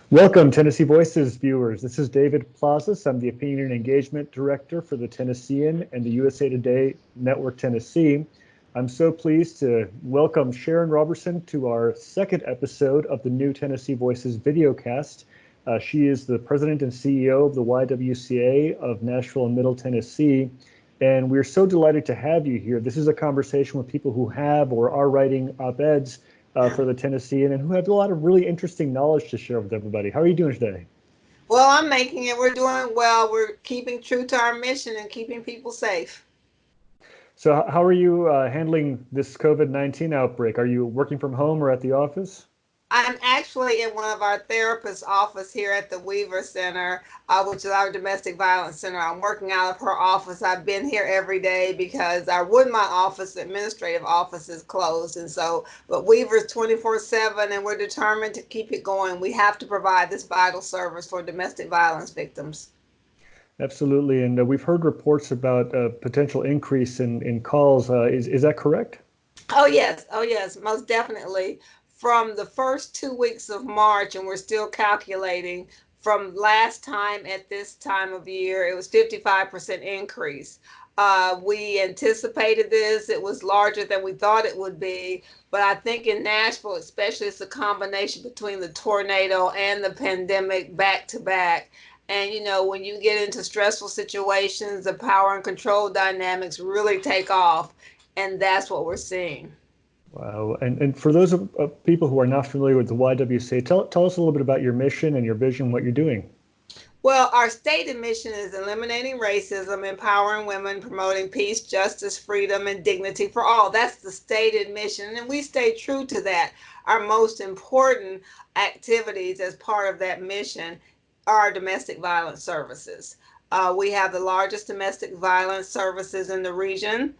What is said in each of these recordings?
Welcome, Tennessee Voices viewers. This is David Plazas. I'm the Opinion and Engagement Director for the Tennessean and the USA Today Network Tennessee. I'm so pleased to welcome Sharon Roberson to our second episode of the new Tennessee Voices videocast. She is the President and CEO of the YWCA of Nashville and Middle Tennessee. And we're so delighted to have you here. This is a conversation with people who have or are writing op-eds for the Tennessean and who have a lot of really interesting knowledge to share with everybody. How are you doing today? Well, I'm making it. We're doing well. We're keeping true to our mission and keeping people safe. So how are you handling this COVID-19 outbreak? Are you working from home or at the office? I'm actually in one of our therapist's office here at the Ywca Center, which is our domestic violence center. I'm working out of her office. I've been here every day because our Woodmont office, administrative office, is closed. But Weaver's 24/7, and we're determined to keep it going. We have to provide this vital service for domestic violence victims. Absolutely. And we've heard reports about a potential increase in calls. Is that correct? Oh yes, most definitely. From the first 2 weeks of March, and we're still calculating from last time at this time of year, it was 55% increase. We anticipated this. It was larger than we thought it would be. But I think in Nashville, especially, it's a combination between the tornado and the pandemic back to back. And when you get into stressful situations, the power and control dynamics really take off. And that's what we're seeing. Wow. And for those of people who are not familiar with the YWCA, tell us a little bit about your mission and your vision, what you're doing. Well, our stated mission is eliminating racism, empowering women, promoting peace, justice, freedom, and dignity for all. That's the stated mission, and we stay true to that. Our most important activities as part of that mission are domestic violence services. We have the largest domestic violence services in the region.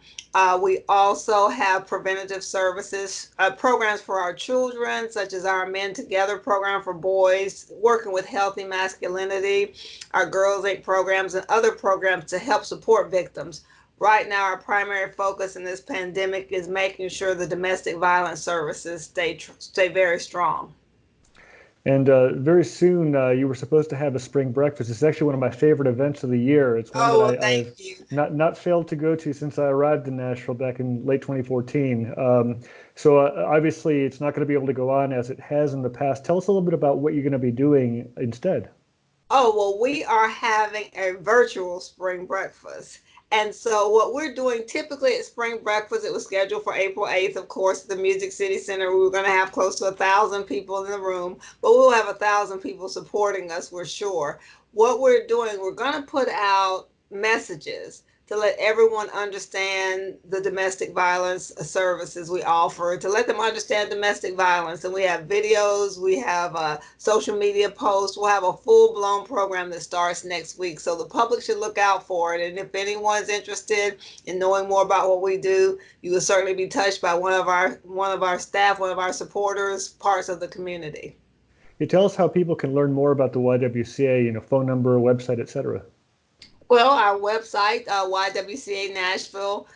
We also have preventative services, programs for our children, such as our Men Together program for boys, working with healthy masculinity, our Girls Inc. programs, and other programs to help support victims. Right now, our primary focus in this pandemic is making sure the domestic violence services stay very strong. And very soon, you were supposed to have a spring breakfast. It's actually one of my favorite events of the year. It's one that Oh, I've thank you. not failed to go to since I arrived in Nashville back in late 2014. So obviously, it's not going to be able to go on as it has in the past. Tell us a little bit about what you're going to be doing instead. Oh, well, we are having a virtual spring breakfast. And so, what we're doing typically at spring breakfast, it was scheduled for April 8th, of course, at the Music City Center. We were going to have close to 1,000 people in the room, but we'll have 1,000 people supporting us, we're sure. What we're doing, we're going to put out messages to let everyone understand the domestic violence services we offer, to let them understand domestic violence. And we have videos, we have social media posts, we'll have a full blown program that starts next week. So the public should look out for it. And if anyone's interested in knowing more about what we do, you will certainly be touched by one of our staff, one of our supporters, parts of the community. You tell us how people can learn more about the YWCA, phone number, website, etc. Well, our website, YWCA Nashville,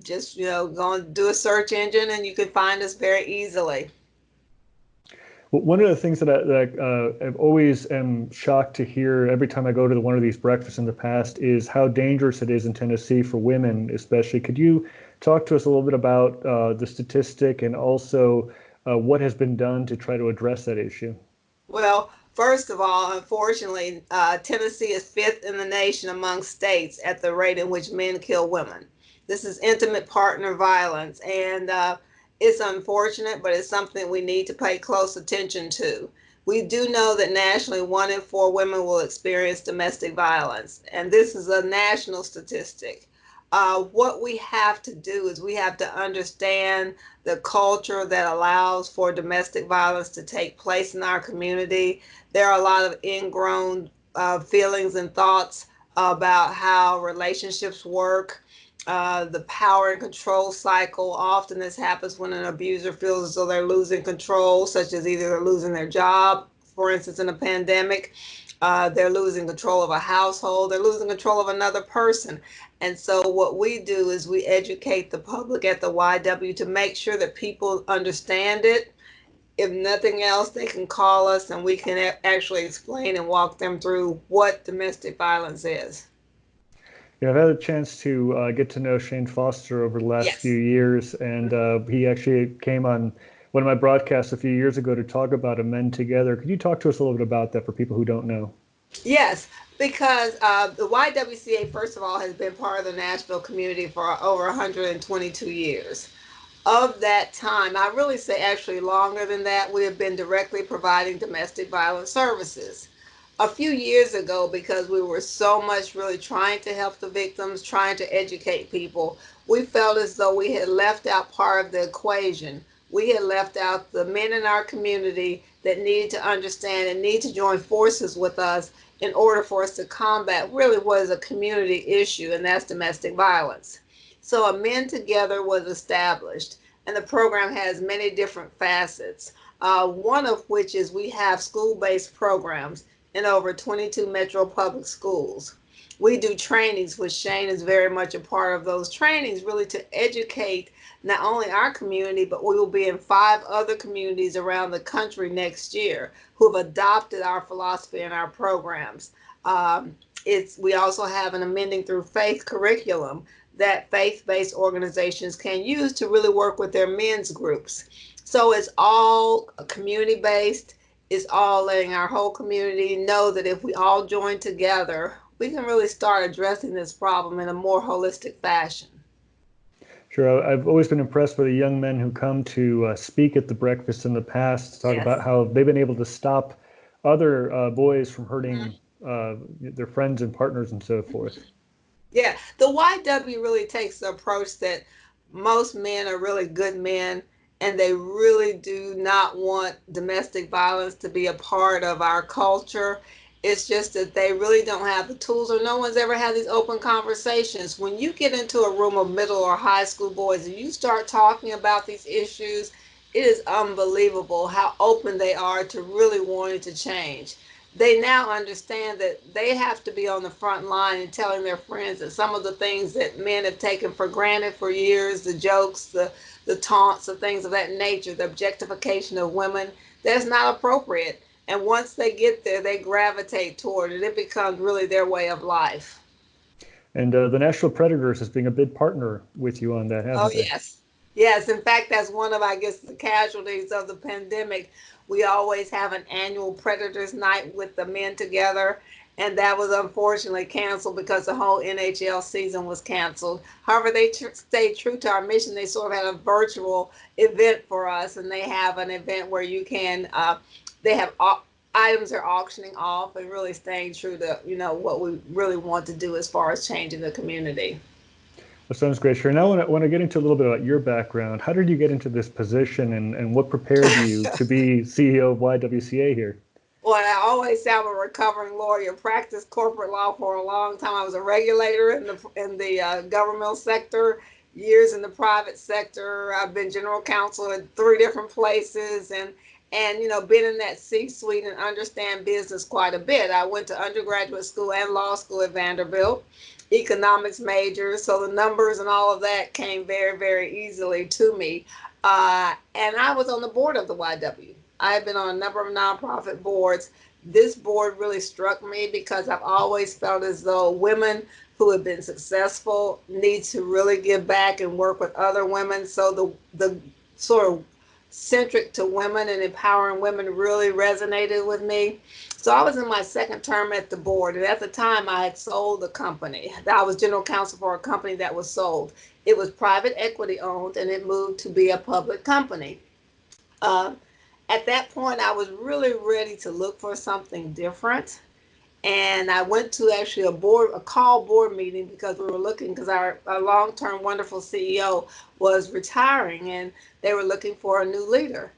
just, go and do a search engine and you can find us very easily. Well, one of the things that I have always am shocked to hear every time I go to one of these breakfasts in the past is how dangerous it is in Tennessee for women, especially. Could you talk to us a little bit about the statistic and also what has been done to try to address that issue? Well, first of all, unfortunately, Tennessee is fifth in the nation among states at the rate in which men kill women. This is intimate partner violence, and it's unfortunate, but it's something we need to pay close attention to. We do know that nationally, 1 in 4 women will experience domestic violence, and this is a national statistic. What we have to do is we have to understand the culture that allows for domestic violence to take place in our community. There are a lot of ingrown feelings and thoughts about how relationships work. The power and control cycle. Often this happens when an abuser feels as though they're losing control, such as either they're losing their job, for instance, in a pandemic, they're losing control of a household, they're losing control of another person. And so, what we do is we educate the public at the YW to make sure that people understand it if nothing else, they can call us and we can actually explain and walk them through what domestic violence is. Yeah, I've had a chance to get to know Shane Foster over the last few Yes. years, and he actually came on one of my broadcasts a few years ago to talk about a Men Together. Could you talk to us a little bit about that for people who don't know? Yes, because the YWCA, first of all, has been part of the Nashville community for over 122 years. Of that time, I really say actually longer than that, we have been directly providing domestic violence services. A few years ago, because we were so much really trying to help the victims, trying to educate people, we felt as though we had left out part of the equation. We had left out the men in our community that needed to understand and need to join forces with us in order for us to combat really what is a community issue, and that's domestic violence. So a Men Together was established, and the program has many different facets. One of which is we have school-based programs in over 22 metro public schools. We do trainings, which Shane is very much a part of those trainings, really to educate not only our community, but we will be in 5 other communities around the country next year who have adopted our philosophy and our programs. We also have an amending through faith curriculum that faith-based organizations can use to really work with their men's groups. So it's all community-based. It's all letting our whole community know that if we all join together, we can really start addressing this problem in a more holistic fashion. Sure, I've always been impressed with the young men who come to speak at the breakfast in the past to talk about Yes. how they've been able to stop other boys from Mhm. hurting their friends and partners and so forth. Yeah, the YW really takes the approach that most men are really good men and they really do not want domestic violence to be a part of our culture. It's just that they really don't have the tools, or no one's ever had these open conversations. When you get into a room of middle or high school boys and you start talking about these issues, it is unbelievable how open they are to really wanting to change. They now understand that they have to be on the front line and telling their friends that some of the things that men have taken for granted for years, the jokes, the taunts, the things of that nature, the objectification of women, that's not appropriate. And once they get there, they gravitate toward it. It becomes really their way of life. And the National Predators has been a big partner with you on that, Oh, haven't they? yes. Yes. In fact, that's one of, I guess, the casualties of the pandemic. We always have an annual Predators Night with the men together. And that was unfortunately canceled because the whole NHL season was canceled. However, they stayed true to our mission. They sort of had a virtual event for us, and they have an event where you can, they have items they're auctioning off and really staying true to, what we really want to do as far as changing the community. That sounds great, Sharon. Now, I want to get into a little bit about your background. How did you get into this position, and what prepared you to be CEO of YWCA here? Well, I always say I'm a recovering lawyer. Practiced corporate law for a long time. I was a regulator in the governmental sector, years in the private sector. I've been general counsel at 3 different places, and been in that C-suite and understand business quite a bit. I went to undergraduate school and law school at Vanderbilt, economics major, so the numbers and all of that came very, very easily to me. And I was on the board of the YW. I've been on a number of nonprofit boards. This board really struck me because I've always felt as though women who have been successful need to really give back and work with other women. So the sort of centric to women and empowering women really resonated with me. So I was in my second term at the board, and at the time I had sold the company. I was general counsel for a company that was sold. It was private equity owned, and it moved to be a public company. Uh, at that point, I was really ready to look for something different. And I went to actually a call board meeting because we were looking, because our long-term wonderful CEO was retiring and they were looking for a new leader.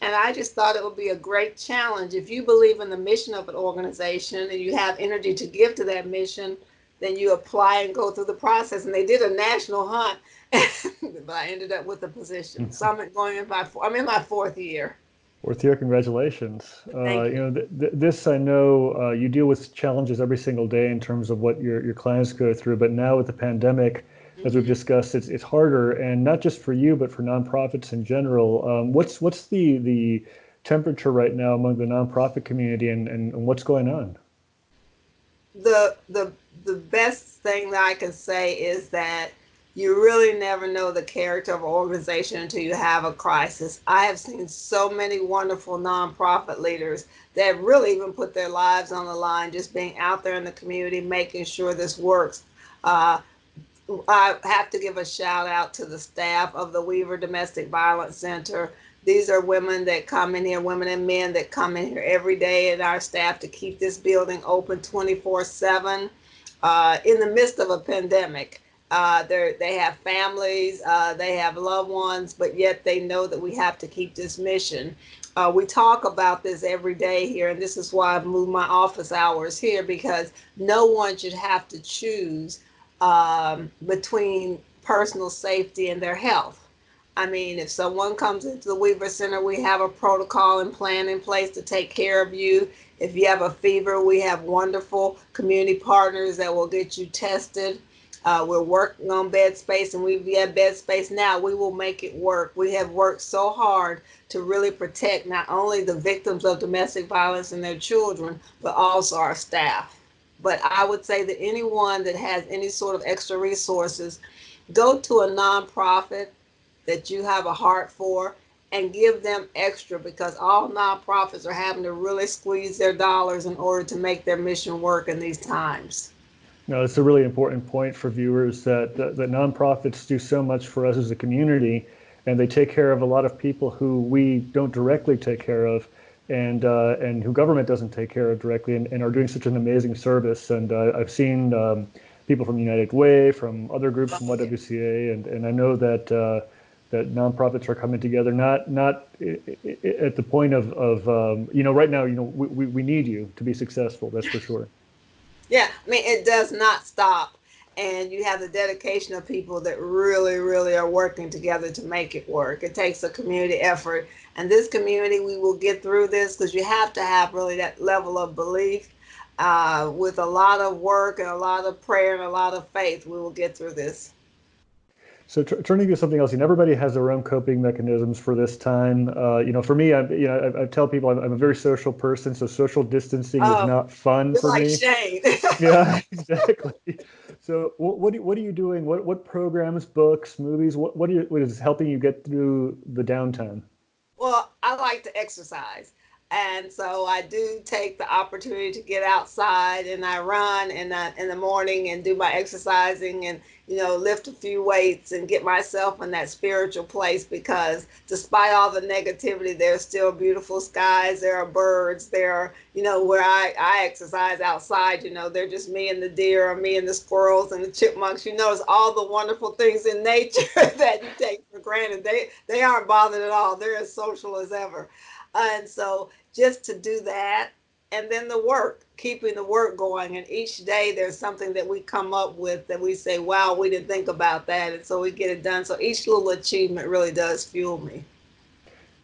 And I just thought it would be a great challenge. If you believe in the mission of an organization and you have energy to give to that mission, then you apply and go through the process. And they did a national hunt, but I ended up with the position. So I'm in my fourth year. Fourth year, congratulations. Thank you. This I know you deal with challenges every single day in terms of what your clients go through, but now with the pandemic, as we've Mhm. discussed, it's harder, and not just for you, but for nonprofits in general. What's the temperature right now among the nonprofit community and what's going on? The best thing that I can say is that you really never know the character of an organization until you have a crisis. I have seen so many wonderful nonprofit leaders that really even put their lives on the line, just being out there in the community, making sure this works. Uh, I have to give a shout out to the staff of the Ywca Domestic Violence Center. These are women that come in here, women and men that come in here every day, and our staff to keep this building open 24/7 in the midst of a pandemic. They have families, they have loved ones, but yet they know that we have to keep this mission. We talk about this every day here, and this is why I've moved my office hours here, because no one should have to choose between personal safety and their health. I mean, if someone comes into the Ywca Center, we have a protocol and plan in place to take care of you. If you have a fever, we have wonderful community partners that will get you tested. We're working on bed space, and we have bed space now. We will make it work. We have worked so hard to really protect not only the victims of domestic violence and their children, but also our staff. But I would say that anyone that has any sort of extra resources, go to a nonprofit that you have a heart for and give them extra, because all nonprofits are having to really squeeze their dollars in order to make their mission work in these times. No, it's a really important point for viewers that nonprofits do so much for us as a community, and they take care of a lot of people who we don't directly take care of, and who government doesn't take care of directly, and are doing such an amazing service. And I've seen people from United Way, from other groups, from YWCA, and I know that nonprofits are coming together, not at the point of right now, we need you to be successful. That's for sure. Yeah, I mean, it does not stop. And you have the dedication of people that really, really are working together to make it work. It takes a community effort. And this community, we will get through this, because you have to have really that level of belief. With a lot of work and a lot of prayer and a lot of faith, we will get through this. So turning to something else, everybody has their own coping mechanisms for this time. For me, I tell people I'm a very social person, so social distancing is Oh, not fun you're for like me. Shane. Yeah, exactly. So what are you doing? What programs, books, movies? What is helping you get through the downtime? Well, I like to exercise. And so I do take the opportunity to get outside, and I run in the morning and do my exercising, and, lift a few weights and get myself in that spiritual place, because despite all the negativity, there's still beautiful skies. There are birds. There are, where I exercise outside, they're just me and the deer, or me and the squirrels and the chipmunks. You notice all the wonderful things in nature that you take for granted. They aren't bothered at all. They're as social as ever. And so just to do that, and then the work, keeping the work going. And each day there's something that we come up with that we say, wow, we didn't think about that. And so we get it done. So each little achievement really does fuel me.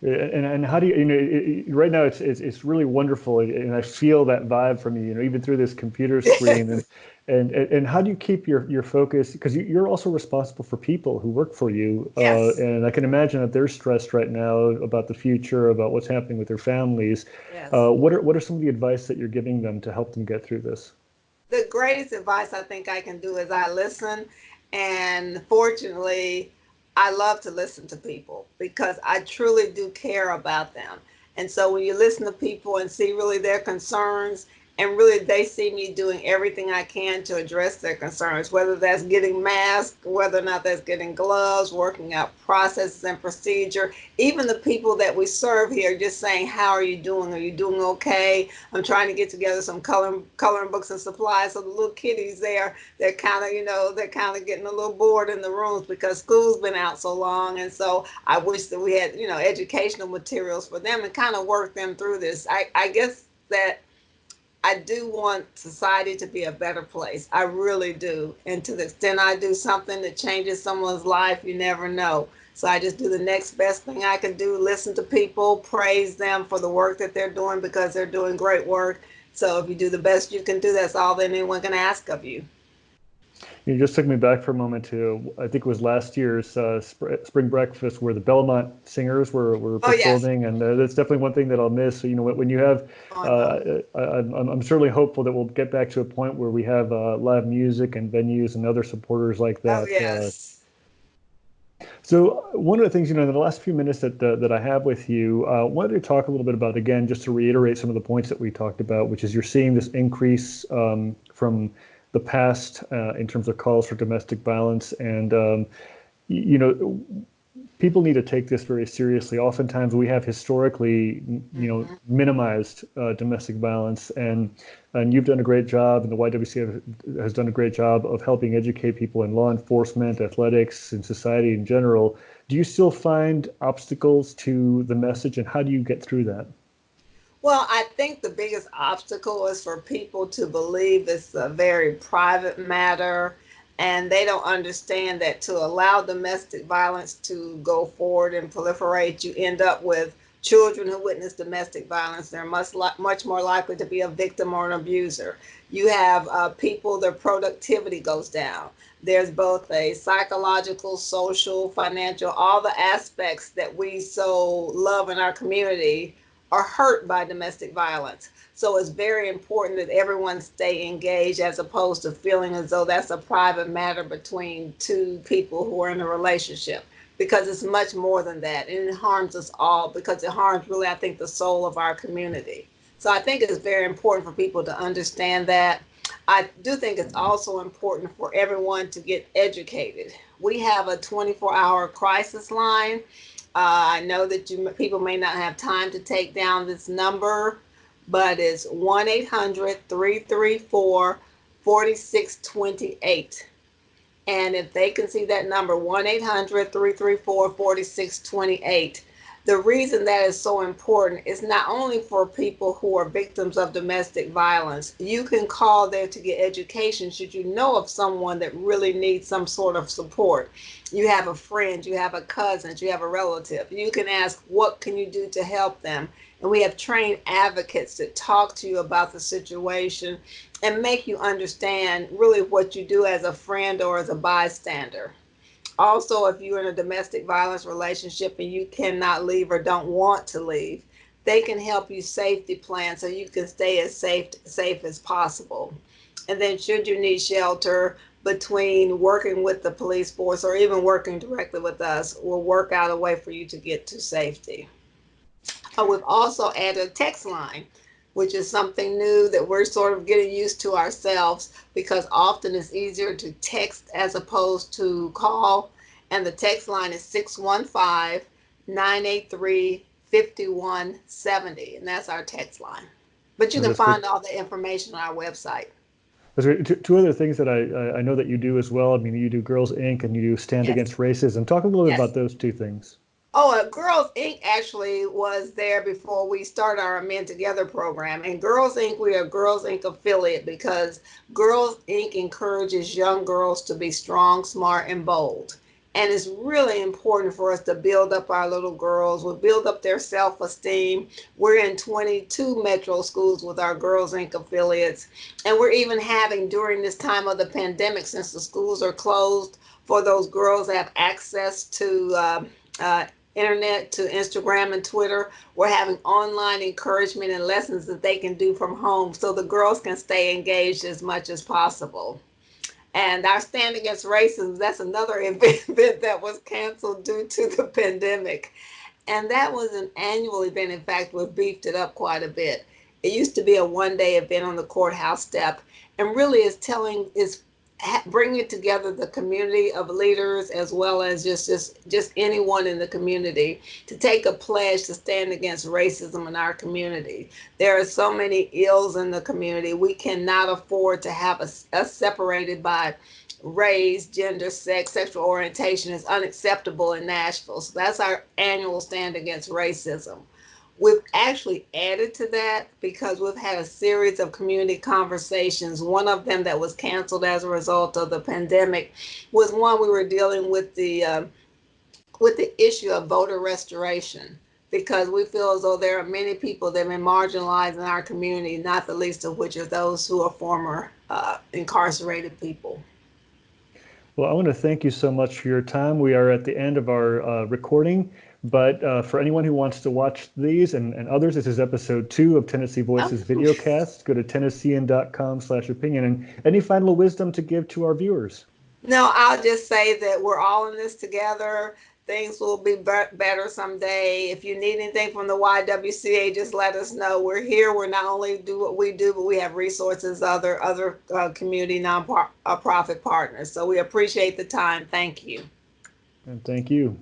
And how do right now it's really wonderful, and I feel that vibe from you, even through this computer screen, and how do you keep your focus, because you're also responsible for people who work for you, Yes. and I can imagine that they're stressed right now about the future, about what's happening with their families. Yes. What are some of the advice that you're giving them to help them get through this? The greatest advice I think I can do is I listen. And fortunately, I love to listen to people, because I truly do care about them. And so when you listen to people and see really their concerns, and really they see me doing everything I can to address their concerns, whether that's getting masks, whether or not that's getting gloves, working out processes and procedure. Even the people that we serve here, just saying, how are you doing? Are you doing okay? I'm trying to get together some coloring books and supplies. So the little kiddies there, they're kind of getting a little bored in the rooms, because school's been out so long. And so I wish that we had, educational materials for them, and kind of work them through this. I guess that I do want society to be a better place. I really do. And to the extent I do something that changes someone's life, you never know. So I just do the next best thing I can do, listen to people, praise them for the work that they're doing, because they're doing great work. So if you do the best you can do, that's all that anyone can ask of you. You just took me back for a moment to, I think it was last year's spring breakfast where the Belmont singers were Oh, yes. performing, and that's definitely one thing that I'll miss. So, when you have, Oh, I know. I'm certainly hopeful that we'll get back to a point where we have live music and venues and other supporters like Oh, that. yes. So one of the things, in the last few minutes that I have with you, wanted to talk a little bit about, again, just to reiterate some of the points that we talked about, which is you're seeing this increase from the past in terms of calls for domestic violence, and you know, people need to take this very seriously. Oftentimes, we have historically, Mhm. minimized domestic violence, and you've done a great job, and the YWCA has done a great job of helping educate people in law enforcement, athletics, and society in general. Do you still find obstacles to the message, and how do you get through that? Well, I think the biggest obstacle is for people to believe it's a very private matter, and they don't understand that to allow domestic violence to go forward and proliferate, you end up with children who witness domestic violence. They're much more likely to be a victim or an abuser. You have people, their productivity goes down. There's both a psychological, social, financial, all the aspects that we so love in our community are hurt by domestic violence. So it's very important that everyone stay engaged as opposed to feeling as though that's a private matter between two people who are in a relationship, because it's much more than that. And it harms us all because it harms really, I think, the soul of our community. So I think it's very important for people to understand that. I do think it's also important for everyone to get educated. We have a 24-hour crisis line. I know that people may not have time to take down this number, but it's 1-800-334-4628. And if they can see that number, 1-800-334-4628, the reason that is so important is not only for people who are victims of domestic violence. You can call there to get education should you know of someone that really needs some sort of support. You have a friend, you have a cousin, you have a relative. You can ask, what can you do to help them? And we have trained advocates that talk to you about the situation and make you understand really what you do as a friend or as a bystander. Also, if you're in a domestic violence relationship and you cannot leave or don't want to leave, they can help you safety plan so you can stay as safe as possible. And then should you need shelter, between working with the police force or even working directly with us, we'll work out a way for you to get to safety. We've also added a text line, which is something new that we're sort of getting used to ourselves, because often it's easier to text as opposed to call. And the text line is 615-983-5170. And that's our text line. But you And can that's great. find all the information on our website. That's great. Two other things that I know that you do as well. I mean, you do Girls Inc. and you do Stand Yes. Against Racism. Talk a little bit Yes. about those two things. Oh, Girls Inc. actually was there before we started our Men Together program. And Girls Inc., we are Girls Inc. affiliate because Girls Inc. encourages young girls to be strong, smart, and bold. And it's really important for us to build up our little girls. We build up their self esteem. We're in 22 metro schools with our Girls Inc. affiliates. And we're even having, during this time of the pandemic, since the schools are closed, for those girls that have access to internet, to Instagram and Twitter. We're having online encouragement and lessons that they can do from home so the girls can stay engaged as much as possible. And our Stand Against Racism, that's another event that was canceled due to the pandemic. And that was an annual event. In fact, we beefed it up quite a bit. It used to be a one-day event on the courthouse step, and really is bringing together the community of leaders as well as just anyone in the community to take a pledge to stand against racism in our community. There are so many ills in the community. We cannot afford to have us separated by race, gender, sex, sexual orientation is unacceptable in Nashville. So that's our annual Stand Against Racism. We've actually added to that because we've had a series of community conversations. One of them that was canceled as a result of the pandemic was one we were dealing with the issue of voter restoration, because we feel as though there are many people that have been marginalized in our community, not the least of which are those who are former incarcerated people. Well, I want to thank you so much for your time. We are at the end of our recording, but for anyone who wants to watch these and others, this is episode 2 of Tennessee Voices videocast. Go to tennessean.com/opinion. And any final wisdom to give to our viewers? No, I'll just say that we're all in this together. Things will be better someday. If you need anything from the YWCA, just let us know. We're here. We're not only do what we do, but we have resources, other community non-profit partners. So we appreciate the time. Thank you. And thank you.